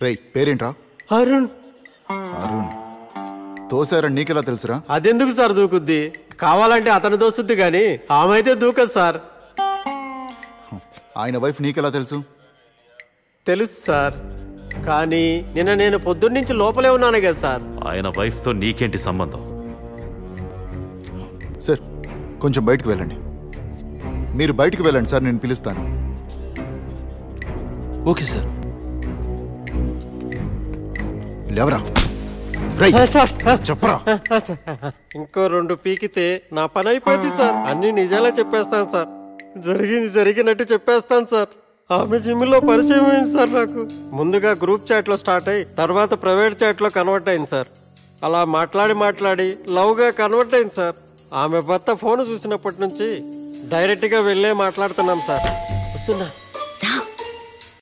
రేయ్ పేరేంట్రా? అరుణ్. అరుణ్ తోసారని నీకెలా తెలుసురా? అదెందుకు సార్ దూకుద్ది? కావాలంటే అతను దోస్తుద్ది కానీ ఆమె అయితే దూకదు సార్. ఆయన వైఫ్ నీకెలా తెలుసు? తెలుసు సార్, కానీ నిన్న నేను పొద్దున్నుంచి లోపలే ఉన్నాను కదా సార్. ఆయన వైఫ్తో నీకేంటి సంబంధం? సార్ కొంచెం బయటకు వెళ్ళండి. మీరు బయటకు వెళ్ళండి సార్, నేను పిలుస్తాను. Okay sir. లేవరా చెప్పరా. ఇంకో 2 పీకితే నా పని అయిపోయింది సార్. అన్ని నిజాలే చెప్పేస్తాను సార్. జరిగినట్టు చెప్పేస్తాను సార్. ఆమె జిమ్లో పరిచయం అయింది సార్ నాకు. ముందుగా గ్రూప్ చాట్లో స్టార్ట్ అయ్యి తర్వాత ప్రైవేట్ చాట్లో కన్వర్ట్ అయింది సార్. అలా మాట్లాడి లవ్గా కన్వర్ట్ అయింది సార్. ఆమె భర్త ఫోన్ చూసినప్పటి నుంచి డైరెక్ట్గా వెళ్ళే మాట్లాడుతున్నాం సార్. వస్తున్నా.